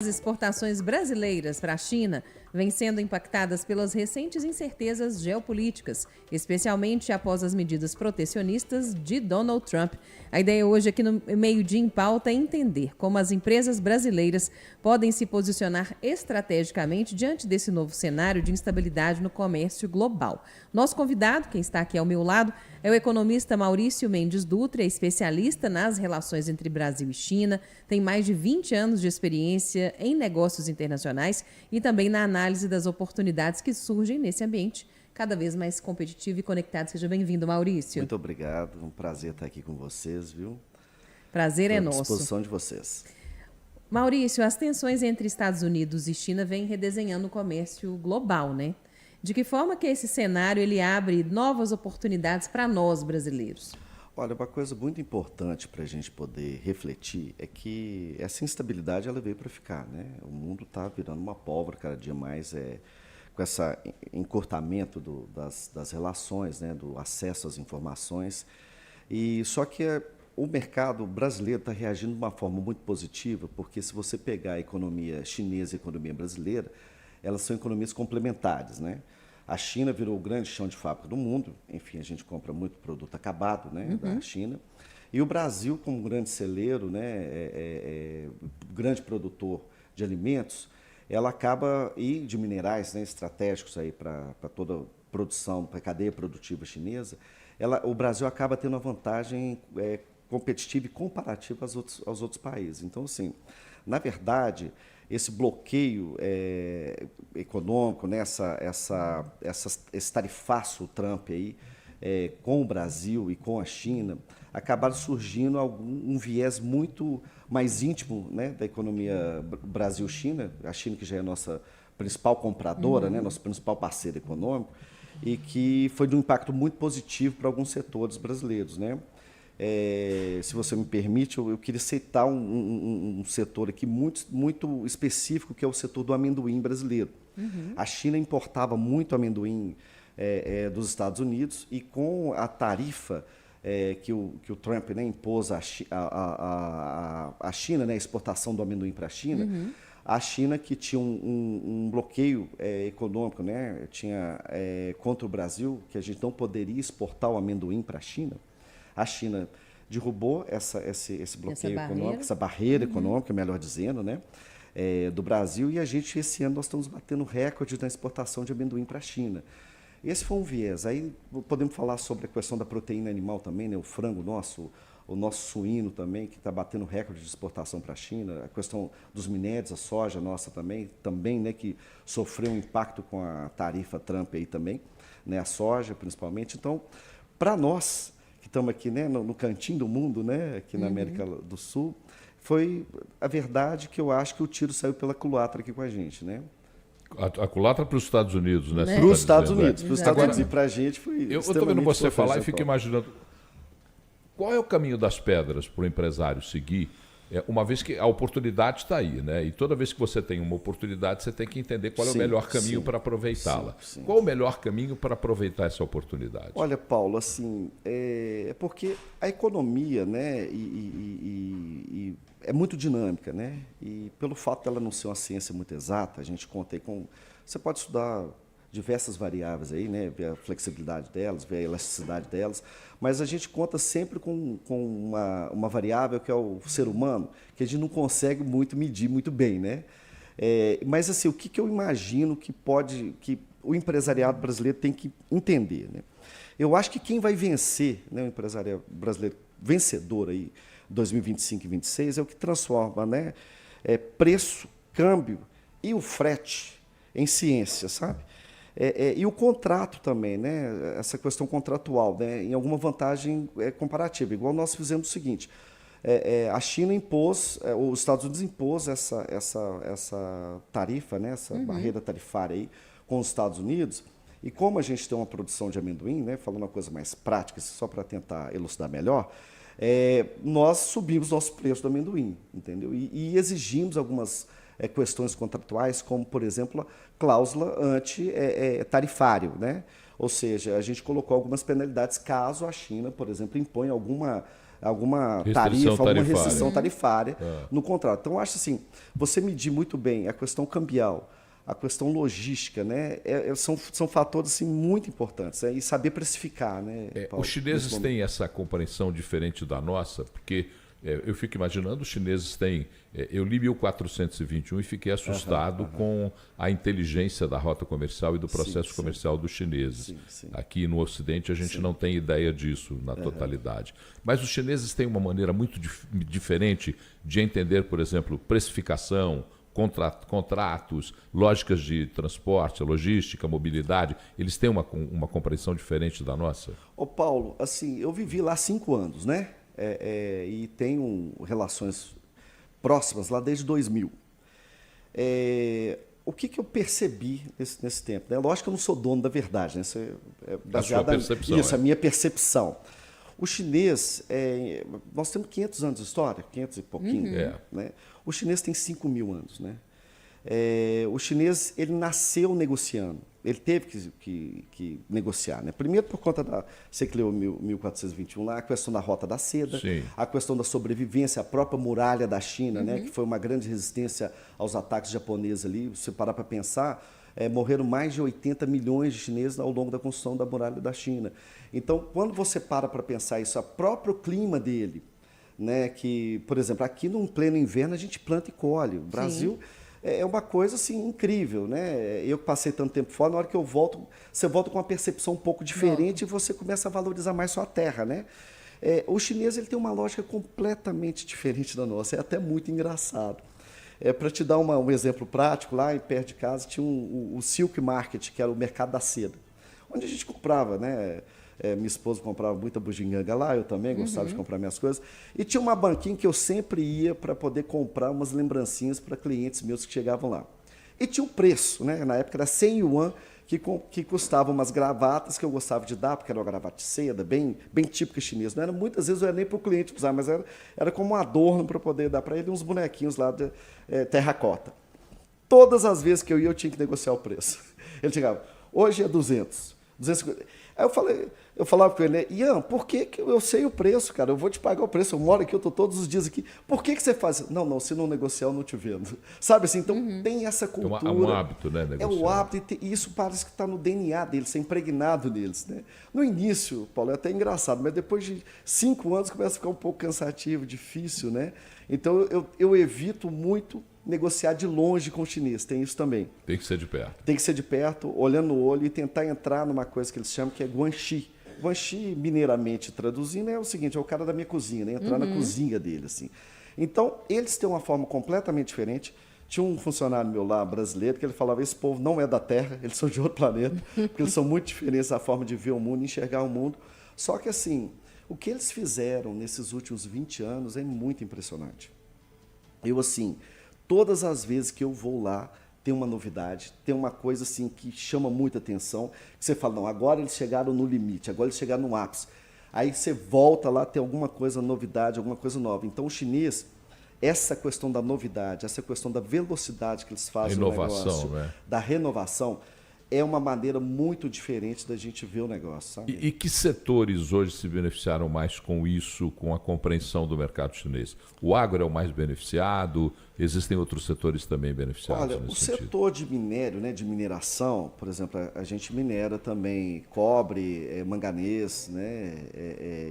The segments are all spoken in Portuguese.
As exportações brasileiras para a China vêm sendo impactadas pelas recentes incertezas geopolíticas, especialmente após as medidas protecionistas de Donald Trump. A ideia hoje aqui no Meio-Dia em Pauta é entender como as empresas brasileiras podem se posicionar estrategicamente diante desse novo cenário de instabilidade no comércio global. Nosso convidado, quem está aqui ao meu lado, é o economista Maurício Mendes Dutra, especialista nas relações entre Brasil e China, tem mais de 20 anos de experiência em negócios internacionais e também na análise das oportunidades que surgem nesse ambiente cada vez mais competitivo e conectado. Seja bem-vindo, Maurício. Muito obrigado, um prazer estar aqui com vocês, viu? Prazer é nosso. À disposição de vocês. Maurício, as tensões entre Estados Unidos e China vêm redesenhando o comércio global, né? De que forma que esse cenário ele abre novas oportunidades para nós brasileiros? Olha, uma coisa muito importante para a gente poder refletir é que essa instabilidade ela veio para ficar, né? O mundo está virando uma pólvora cada dia mais, com esse encurtamento das relações, né? Do acesso às informações. E só que o mercado brasileiro está reagindo de uma forma muito positiva, porque se você pegar a economia chinesa e a economia brasileira, elas são economias complementares, né? A China virou o grande chão de fábrica do mundo. Enfim, a gente compra muito produto acabado, né, da China. E o Brasil, como grande celeiro, né, grande produtor de alimentos, ela acaba, e de minerais, né, estratégicos aí para toda a produção, para a cadeia produtiva chinesa, o Brasil acaba tendo uma vantagem competitiva e comparativa aos outros países. Então, assim, na verdade, esse bloqueio econômico, né, esse tarifaço Trump aí, com o Brasil e com a China, acabaram surgindo um viés muito mais íntimo, né, da economia Brasil-China, a China que já é a nossa principal compradora, né, nosso principal parceiro econômico, e que foi de um impacto muito positivo para alguns setores brasileiros, né? Se você me permite, eu queria citar um setor aqui muito específico, que é o setor do amendoim brasileiro. A China importava muito amendoim dos Estados Unidos e com a tarifa que o Trump, né, impôs à China, né, a exportação do amendoim para a China, a China, que tinha um bloqueio econômico, né, tinha contra o Brasil, que a gente não poderia exportar o amendoim para a China. A China derrubou esse bloqueio econômico, essa barreira econômica, melhor dizendo, né, do Brasil, e a gente, esse ano, nós estamos batendo recorde na exportação de amendoim para a China. Esse foi um viés. Aí podemos falar sobre a questão da proteína animal também, né, o frango nosso, o nosso suíno também, que está batendo recorde de exportação para a China, a questão dos minérios, a soja nossa também, né, que sofreu um impacto com a tarifa Trump aí também, né, a soja principalmente. Então, para nós que estamos aqui, né, no cantinho do mundo, né, aqui na América do Sul, foi a verdade que eu acho que o tiro saiu pela culatra aqui com a gente, né? A culatra para os Estados Unidos, né? Para os Estados Unidos. Para os Estados Unidos e para a gente foi eu estou vendo você falar e fico imaginando qual é o caminho das pedras para o empresário seguir, uma vez que a oportunidade está aí, né? E toda vez que você tem uma oportunidade, você tem que entender qual é o melhor caminho para aproveitá-la. Qual o melhor caminho para aproveitar essa oportunidade? Olha, Paulo, assim, porque a economia, né, é muito dinâmica, né? E pelo fato dela não ser uma ciência muito exata, a gente conta aí com... Você pode estudar diversas variáveis aí, né? Ver a flexibilidade delas, ver a elasticidade delas, mas a gente conta sempre com uma variável que é o ser humano, que a gente não consegue medir muito bem, né? Mas assim, o que eu imagino que o empresariado brasileiro tem que entender, né? Eu acho que quem vai vencer, né, o empresariado brasileiro vencedor aí 2025 e 2026 é o que transforma, né, preço, câmbio e o frete em ciência, sabe? E o contrato também, né, essa questão contratual, né, em alguma vantagem comparativa. Igual nós fizemos o seguinte, a China impôs, os Estados Unidos impôs essa tarifa, né, essa barreira tarifária aí com os Estados Unidos, e como a gente tem uma produção de amendoim, né, falando uma coisa mais prática, só para tentar elucidar melhor, nós subimos nosso preço do amendoim, entendeu? E exigimos algumas questões contratuais, como, por exemplo, a cláusula anti-tarifário, né? Ou seja, a gente colocou algumas penalidades caso a China, por exemplo, imponha alguma alguma restrição tarifária no contrato. Então, eu acho assim, você medir muito bem a questão cambial, a questão logística, né? São fatores assim, muito importantes, né? E saber precificar. Né, Paulo, os chineses têm essa compreensão diferente da nossa, porque eu fico imaginando, os chineses têm... eu li 1421 e fiquei assustado com a inteligência da rota comercial e do processo comercial dos chineses. Aqui no Ocidente a gente não tem ideia disso na totalidade. Mas os chineses têm uma maneira muito diferente de entender, por exemplo, precificação, contratos, lógicas de transporte, logística, mobilidade. Eles têm uma compreensão diferente da nossa? Ô Paulo, assim, eu vivi lá 5 anos, né? E tenho relações próximas lá desde 2000. O que eu percebi nesse tempo? Né? Lógico que eu não sou dono da verdade, né? Isso é baseado a minha percepção. O chinês, nós temos 500 anos de história, 500 e pouquinho. Né? O chinês tem 5 mil anos. Né? O chinês ele nasceu negociando, ele teve que negociar. Né? Primeiro por conta você que leu 1421 lá, a questão da Rota da Seda, a questão da sobrevivência, a própria muralha da China, né? Que foi uma grande resistência aos ataques japoneses ali. Se você parar para pensar, morreram mais de 80 milhões de chineses ao longo da construção da muralha da China. Então, quando você para pensar isso, o próprio clima dele, né? Que, por exemplo, aqui no pleno inverno a gente planta e colhe. O Brasil é uma coisa assim incrível, né? Eu que passei tanto tempo fora, na hora que eu volto, você volta com uma percepção um pouco diferente e você começa a valorizar mais sua terra, né? O chinês ele tem uma lógica completamente diferente da nossa, é até muito engraçado. Para te dar um exemplo prático, lá em perto de casa tinha o Silk Market, que era o mercado da seda, onde a gente comprava, né? Minha esposa comprava muita bugiganga lá, eu também gostava de comprar minhas coisas. E tinha uma banquinha que eu sempre ia para poder comprar umas lembrancinhas para clientes meus que chegavam lá. E tinha um preço, né? Na época era 100 yuan, que custavam umas gravatas que eu gostava de dar, porque era uma gravata de seda, bem típica chinesa. Não era, muitas vezes não era nem para o cliente usar, mas era como um adorno para poder dar para ele uns bonequinhos lá de terracota. Todas as vezes que eu ia, eu tinha que negociar o preço. Ele chegava, hoje é 200, 250. Aí eu falava com ele, né? Ian, por que eu sei o preço, cara? Eu vou te pagar o preço, eu moro aqui, eu estou todos os dias aqui. Por que você faz? Não, se não negociar, eu não te vendo. Sabe assim? Então tem essa cultura. É um hábito, né? Negociar. É o hábito, e isso parece que está no DNA deles, é impregnado neles. Né? No início, Paulo, é até engraçado, mas depois de 5 anos começa a ficar um pouco cansativo, difícil, né? Então eu evito muito negociar de longe com o chinês, tem isso também. Tem que ser de perto. Tem que ser de perto, olhando no olho e tentar entrar numa coisa que eles chamam que é guanxi. Guanxi, mineiramente traduzindo, é o seguinte, é o cara da minha cozinha, né? Entrar na cozinha dele, assim. Então, eles têm uma forma completamente diferente. Tinha um funcionário meu lá, brasileiro, que ele falava, esse povo não é da Terra, eles são de outro planeta, porque eles são muito diferentes da forma de ver o mundo, enxergar o mundo. Só que, assim, o que eles fizeram nesses últimos 20 anos é muito impressionante. Eu, assim, todas as vezes que eu vou lá, tem uma novidade, tem uma coisa assim que chama muita atenção, que você fala, não, agora eles chegaram no limite, agora eles chegaram no ápice. Aí você volta lá, tem alguma coisa, novidade, alguma coisa nova. Então o chinês, essa questão da novidade, essa questão da velocidade que eles fazem no negócio, né? Da renovação, é uma maneira muito diferente da gente ver o negócio, sabe? E que setores hoje se beneficiaram mais com isso, com a compreensão do mercado chinês? O agro é o mais beneficiado? Existem outros setores também beneficiados? Olha, o setor de minério, né, de mineração, por exemplo, a gente minera também cobre, manganês, né,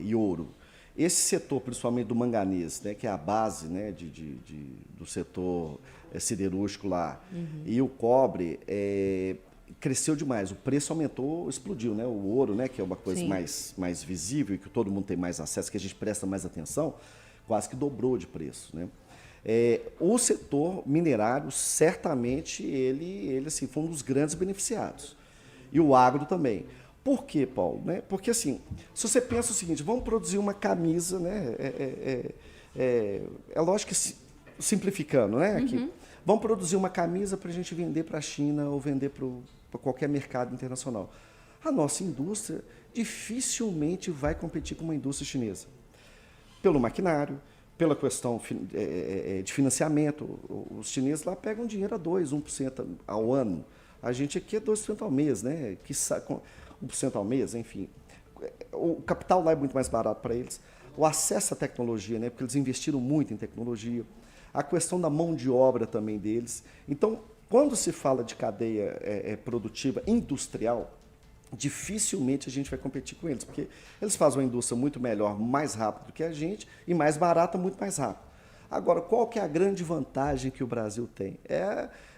e ouro. Esse setor, principalmente do manganês, né, que é a base, né, do setor siderúrgico lá, e o cobre, cresceu demais, o preço aumentou, explodiu, né? O ouro, né, que é uma coisa mais visível e que todo mundo tem mais acesso, que a gente presta mais atenção, quase que dobrou de preço, né? O setor minerário, certamente, ele assim, foi um dos grandes beneficiados. E o agro também. Por quê, Paulo? Né? Porque, assim, se você pensa o seguinte, vamos produzir uma camisa, né? É lógico que, simplificando, né? Aqui, vamos produzir uma camisa para a gente vender para a China ou vender para qualquer mercado internacional. A nossa indústria dificilmente vai competir com uma indústria chinesa. Pelo maquinário, pela questão de financiamento. Os chineses lá pegam dinheiro a 2%, 1% ao ano. A gente aqui é 2% ao mês, né? 1% ao mês, enfim. O capital lá é muito mais barato para eles. o acesso à tecnologia, né? Porque eles investiram muito em tecnologia, a questão da mão de obra também deles. Então, quando se fala de cadeia produtiva industrial, dificilmente a gente vai competir com eles, porque eles fazem uma indústria muito melhor, mais rápido do que a gente e mais barata, muito mais rápido. Agora, qual que é a grande vantagem que o Brasil tem?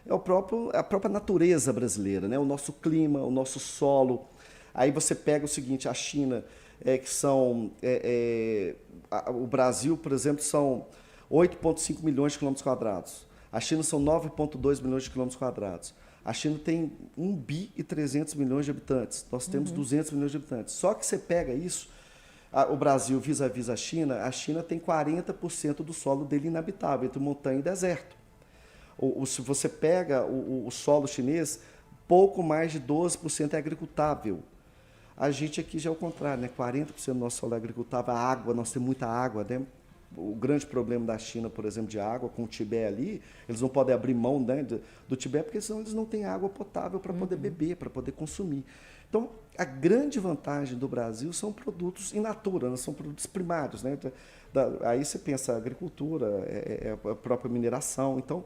A própria natureza brasileira, né? O nosso clima, o nosso solo. Aí você pega o seguinte, a China, o Brasil, por exemplo, são 8,5 milhões de quilômetros quadrados. A China são 9,2 milhões de quilômetros quadrados. A China tem 1 bi e 300 milhões de habitantes. Nós temos 200 milhões de habitantes. Só que você pega isso, o Brasil vis-à-vis a China tem 40% do solo dele inabitável, entre montanha e deserto. Se você pega o solo chinês, pouco mais de 12% é agricultável. A gente aqui já é o contrário, né? 40% do nosso solo é agricultável. A água, nós temos muita água, né? O grande problema da China, por exemplo, de água, com o Tibete ali, eles não podem abrir mão, né, do Tibete, porque senão eles não têm água potável para poder beber, para poder consumir. Então, a grande vantagem do Brasil são produtos in natura, são produtos primários, né? Aí você pensa a agricultura, a própria mineração. Então,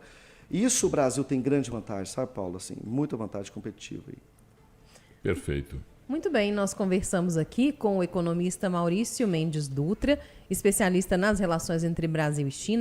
isso o Brasil tem grande vantagem, sabe, Paulo? Assim, muita vantagem competitiva aí. Perfeito. Muito bem, nós conversamos aqui com o economista Maurício Mendes Dutra, especialista nas relações entre Brasil e China.